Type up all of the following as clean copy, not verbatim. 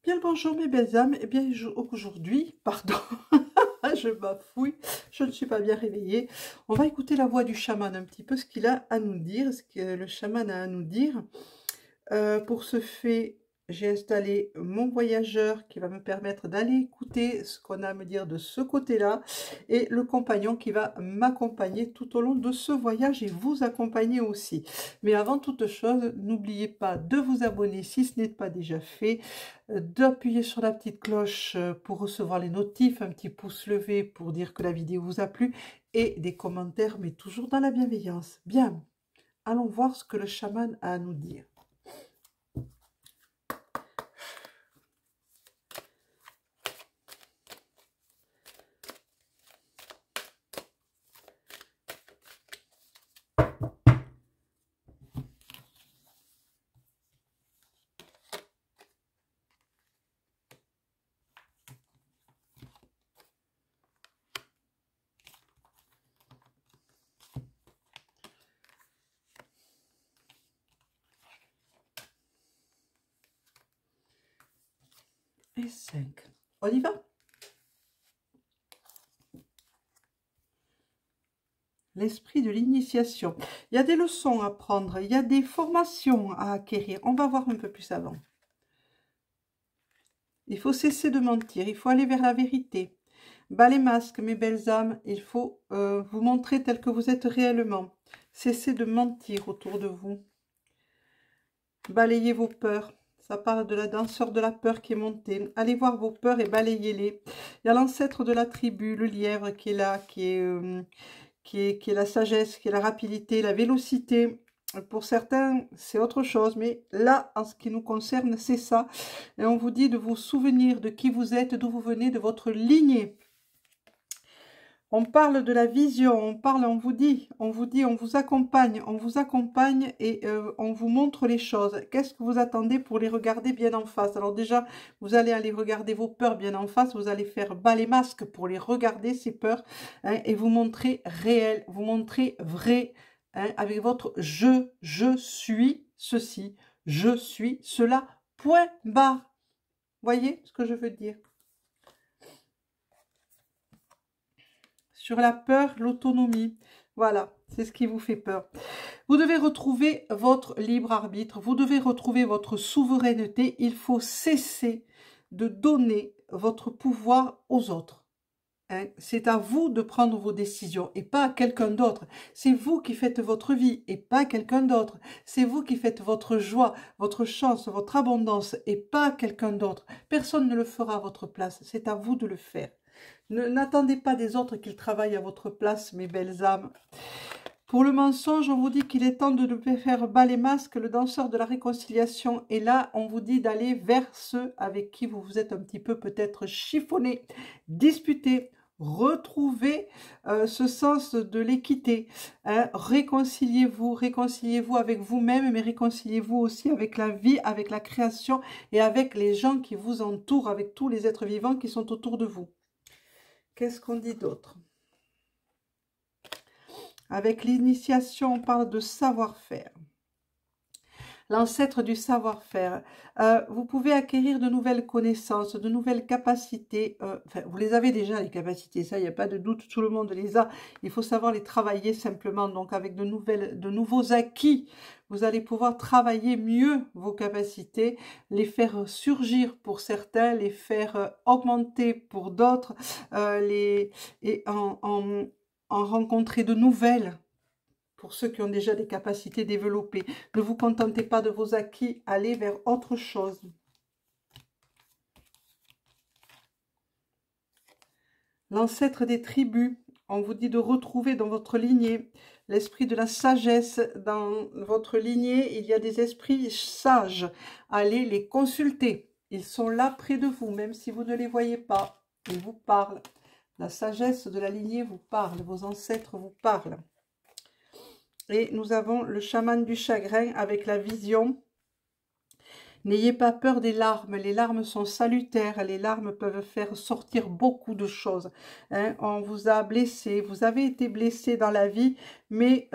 Bien le bonjour mes belles âmes, et bien aujourd'hui, pardon, je bafouille, je ne suis pas bien réveillée. On va écouter la voix du chaman un petit peu, ce qu'il a à nous dire, ce que le chaman a à nous dire. Pour ce fait, j'ai installé mon voyageur qui va me permettre d'aller écouter ce qu'on a à me dire de ce côté-là et le compagnon qui va m'accompagner tout au long de ce voyage et vous accompagner aussi. Mais avant toute chose, n'oubliez pas de vous abonner si ce n'est pas déjà fait, d'appuyer sur la petite cloche pour recevoir les notifs, un petit pouce levé pour dire que la vidéo vous a plu et des commentaires, mais toujours dans la bienveillance. Bien, allons voir ce que le chaman a à nous dire. Et 5. On y va? L'esprit de l'initiation. Il y a des leçons à prendre, il y a des formations à acquérir. On va voir un peu plus avant. Il faut cesser de mentir, il faut aller vers la vérité. Bas les masques, mes belles âmes, il faut vous montrer tel que vous êtes réellement. Cessez de mentir autour de vous. Balayez vos peurs. Ça parle de la danseur de la peur qui est montée. Allez voir vos peurs et balayez-les. Il y a l'ancêtre de la tribu, le lièvre qui est là, qui est la sagesse, qui est la rapidité, la vélocité. Pour certains, c'est autre chose, mais là, en ce qui nous concerne, c'est ça. Et on vous dit de vous souvenir de qui vous êtes, d'où vous venez, de votre lignée. On parle de la vision, on vous dit, on vous accompagne et on vous montre les choses. Qu'est-ce que vous attendez pour les regarder bien en face? Alors déjà, vous allez aller regarder vos peurs bien en face, vous allez faire bas les masques pour les regarder, ces peurs, hein, et vous montrer réel, vous montrer vrai, hein, avec votre je suis ceci, je suis cela, point barre. Voyez ce que je veux dire? Sur la peur, l'autonomie. Voilà, c'est ce qui vous fait peur. Vous devez retrouver votre libre arbitre, vous devez retrouver votre souveraineté. Il faut cesser de donner votre pouvoir aux autres. Hein? C'est à vous de prendre vos décisions et pas à quelqu'un d'autre. C'est vous qui faites votre vie et pas quelqu'un d'autre. C'est vous qui faites votre joie, votre chance, votre abondance et pas quelqu'un d'autre. Personne ne le fera à votre place. C'est à vous de le faire. N'attendez pas des autres qu'ils travaillent à votre place, mes belles âmes. Pour le mensonge, on vous dit qu'il est temps de faire bas les masques. Le danseur de la réconciliation est là. On vous dit d'aller vers ceux avec qui vous vous êtes un petit peu peut-être chiffonné, disputé. Retrouvez ce sens de l'équité. Hein. Réconciliez-vous avec vous-même, mais réconciliez-vous aussi avec la vie, avec la création et avec les gens qui vous entourent, avec tous les êtres vivants qui sont autour de vous. Qu'est-ce qu'on dit d'autre? Avec l'initiation, on parle de savoir-faire. L'ancêtre du savoir-faire. Vous pouvez acquérir de nouvelles connaissances, de nouvelles capacités. Enfin, vous les avez déjà, les capacités, ça, il n'y a pas de doute, tout le monde les a. Il faut savoir les travailler simplement. Donc, avec de nouveaux acquis, vous allez pouvoir travailler mieux vos capacités, les faire surgir pour certains, les faire augmenter pour d'autres, et en rencontrer de nouvelles. Pour ceux qui ont déjà des capacités développées. Ne vous contentez pas de vos acquis, allez vers autre chose. L'ancêtre des tribus, on vous dit de retrouver dans votre lignée l'esprit de la sagesse. Dans votre lignée, il y a des esprits sages. Allez les consulter. Ils sont là près de vous, même si vous ne les voyez pas. Ils vous parlent. La sagesse de la lignée vous parle. Vos ancêtres vous parlent. Et nous avons le chaman du chagrin avec la vision. N'ayez pas peur des larmes. Les larmes sont salutaires. Les larmes peuvent faire sortir beaucoup de choses. Hein? On vous a blessé. Vous avez été blessé dans la vie. Mais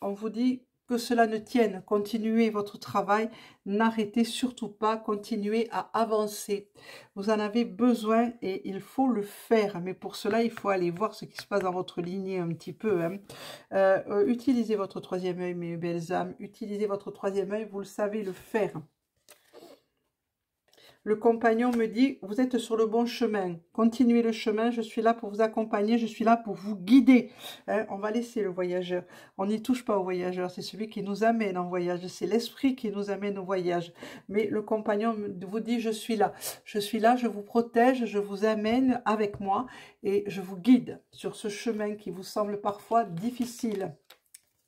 on vous dit, que cela ne tienne, continuez votre travail, n'arrêtez surtout pas, continuez à avancer. Vous en avez besoin et il faut le faire, mais pour cela, il faut aller voir ce qui se passe dans votre lignée un petit peu. Hein. Utilisez votre troisième œil, mes belles âmes, utilisez votre troisième œil, vous le savez le faire. Le compagnon me dit, vous êtes sur le bon chemin, continuez le chemin, je suis là pour vous accompagner, je suis là pour vous guider. Hein, on va laisser le voyageur, on n'y touche pas au voyageur, c'est celui qui nous amène en voyage, c'est l'esprit qui nous amène au voyage. Mais le compagnon vous dit, je suis là, je vous protège, je vous amène avec moi et je vous guide sur ce chemin qui vous semble parfois difficile,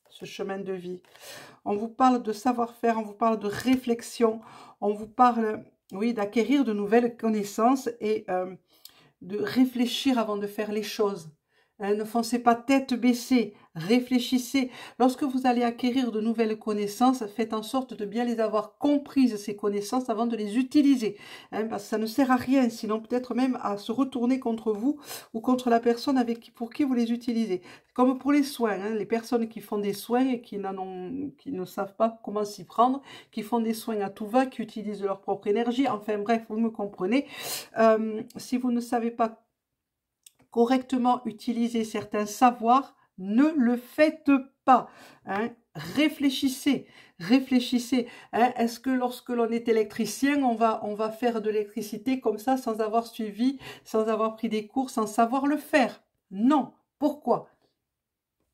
ce chemin de vie. On vous parle de savoir-faire, on vous parle de réflexion, on vous parle... Oui, d'acquérir de nouvelles connaissances et de réfléchir avant de faire les choses. Hein, ne foncez pas tête baissée, réfléchissez. Lorsque vous allez acquérir de nouvelles connaissances, faites en sorte de bien les avoir comprises, ces connaissances, avant de les utiliser. Hein, parce que ça ne sert à rien, sinon peut-être même à se retourner contre vous ou contre la personne pour qui vous les utilisez. Comme pour les soins, hein, les personnes qui font des soins et qui ne savent pas comment s'y prendre, qui font des soins à tout va, qui utilisent leur propre énergie, enfin bref, vous me comprenez. Si vous ne savez pas correctement utiliser certains savoirs, ne le faites pas. Hein. Réfléchissez, réfléchissez. Hein. Est-ce que lorsque l'on est électricien, on va faire de l'électricité comme ça, sans avoir suivi, sans avoir pris des cours, sans savoir le faire? Non. Pourquoi?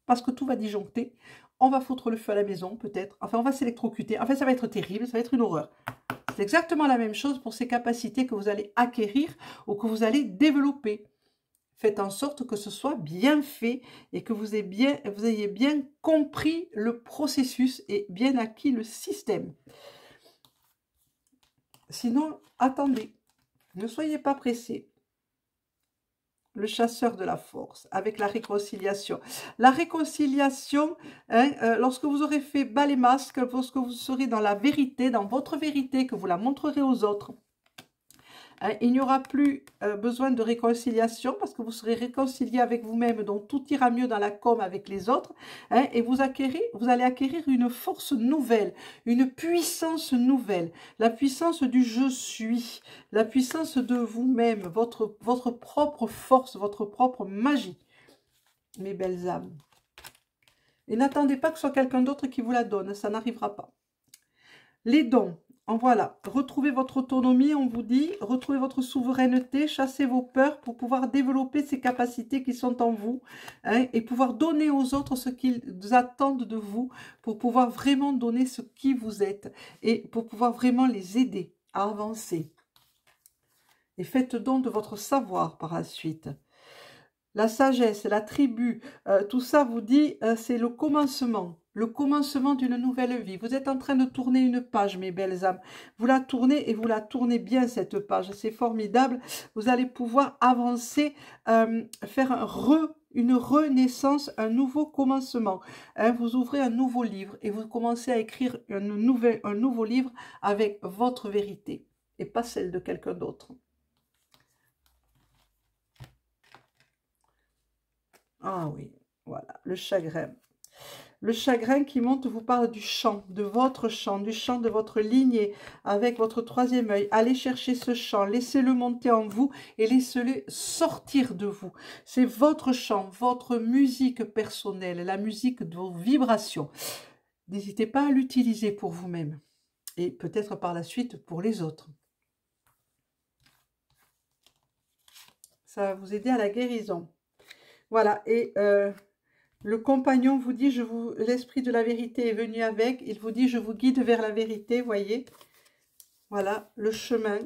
Parce que tout va disjoncter. On va foutre le feu à la maison, peut-être. Enfin, on va s'électrocuter. Enfin, ça va être terrible, ça va être une horreur. C'est exactement la même chose pour ces capacités que vous allez acquérir ou que vous allez développer. Faites en sorte que ce soit bien fait et que vous ayez bien compris le processus et bien acquis le système. Sinon, attendez, ne soyez pas pressés. Le chasseur de la force, avec la réconciliation. La réconciliation, hein, lorsque vous aurez fait bas les masques, lorsque vous serez dans la vérité, dans votre vérité, que vous la montrerez aux autres, hein, il n'y aura plus besoin de réconciliation parce que vous serez réconcilié avec vous-même, donc tout ira mieux dans la com avec les autres, hein, et vous allez acquérir une force nouvelle, une puissance nouvelle, la puissance du je suis, la puissance de vous-même, votre propre force, votre propre magie, mes belles âmes. Et n'attendez pas que ce soit quelqu'un d'autre qui vous la donne, ça n'arrivera pas. Les dons. Voilà, retrouvez votre autonomie, on vous dit, retrouvez votre souveraineté, chassez vos peurs pour pouvoir développer ces capacités qui sont en vous, hein, et pouvoir donner aux autres ce qu'ils attendent de vous, pour pouvoir vraiment donner ce qui vous êtes et pour pouvoir vraiment les aider à avancer. Et faites don de votre savoir par la suite. La sagesse, la tribu, tout ça vous dit, c'est le commencement d'une nouvelle vie. Vous êtes en train de tourner une page, mes belles âmes. Vous la tournez et vous la tournez bien, cette page. C'est formidable. Vous allez pouvoir avancer, faire une renaissance, un nouveau commencement. Hein, vous ouvrez un nouveau livre et vous commencez à écrire un nouveau livre avec votre vérité et pas celle de quelqu'un d'autre. Ah oui, voilà, le chagrin. Le chagrin qui monte vous parle du chant, de votre chant, du chant de votre lignée, avec votre troisième œil. Allez chercher ce chant, laissez-le monter en vous et laissez-le sortir de vous. C'est votre chant, votre musique personnelle, la musique de vos vibrations. N'hésitez pas à l'utiliser pour vous-même et peut-être par la suite pour les autres. Ça va vous aider à la guérison. Voilà, et le compagnon vous dit, l'esprit de la vérité est venu avec, il vous dit, je vous guide vers la vérité, voyez. Voilà, le chemin,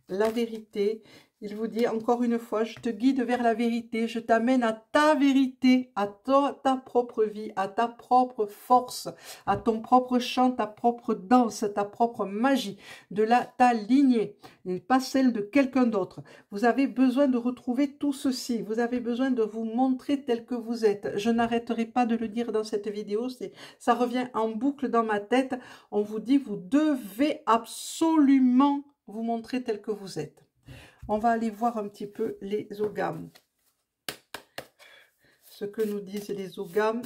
la vérité. Il vous dit encore une fois, je te guide vers la vérité, je t'amène à ta vérité, à ta propre vie, à ta propre force, à ton propre chant, ta propre danse, ta propre magie, ta lignée, et pas celle de quelqu'un d'autre. Vous avez besoin de retrouver tout ceci, vous avez besoin de vous montrer tel que vous êtes. Je n'arrêterai pas de le dire dans cette vidéo, ça revient en boucle dans ma tête. On vous dit, vous devez absolument vous montrer tel que vous êtes. On va aller voir un petit peu les ogames. ce que nous disent les Ogams.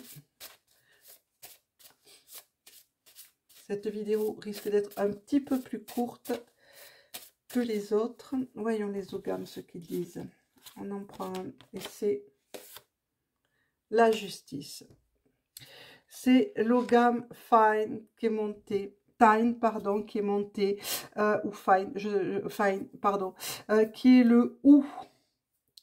Cette vidéo risque d'être un petit peu plus courte que les autres. Voyons les Ogams ce qu'ils disent. On en prend un et c'est la justice. C'est l'Ogam Fine qui est monté. Tyne, pardon, qui est monté, ou Fine, Fine, pardon, qui est le ou,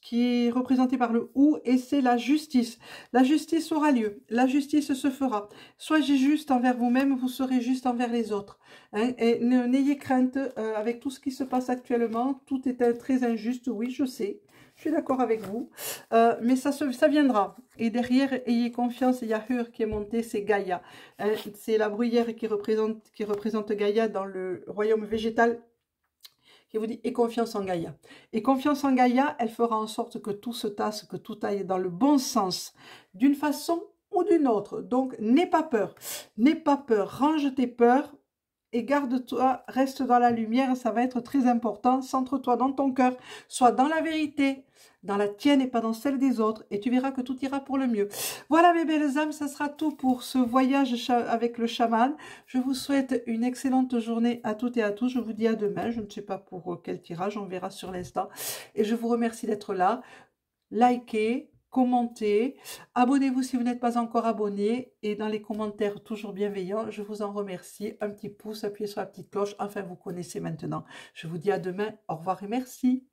qui est représenté par le ou, et c'est la justice. La justice aura lieu, la justice se fera. Soyez juste envers vous-même, vous serez juste envers les autres. Hein, et n'ayez crainte, avec tout ce qui se passe actuellement, tout est très injuste, oui, je sais. Je suis d'accord avec vous, mais ça viendra. Et derrière, ayez confiance, il y a Hur qui est monté, c'est Gaïa. Hein, c'est la bruyère qui représente Gaïa dans le royaume végétal, qui vous dit « et confiance en Gaïa ». Et confiance en Gaïa, elle fera en sorte que tout se tasse, que tout aille dans le bon sens, d'une façon ou d'une autre. Donc, n'aie pas peur, range tes peurs, et garde-toi, reste dans la lumière, ça va être très important. Centre-toi dans ton cœur, sois dans la vérité, dans la tienne et pas dans celle des autres, et tu verras que tout ira pour le mieux. Voilà mes belles âmes, ça sera tout pour ce voyage avec le chaman. Je vous souhaite une excellente journée à toutes et à tous. Je vous dis à demain, je ne sais pas pour quel tirage, on verra sur l'instant. Et je vous remercie d'être là. Likez, commentez, abonnez-vous si vous n'êtes pas encore abonné, et dans les commentaires toujours bienveillants, je vous en remercie. Un petit pouce, appuyez sur la petite cloche, enfin vous connaissez maintenant. Je vous dis à demain, au revoir et merci.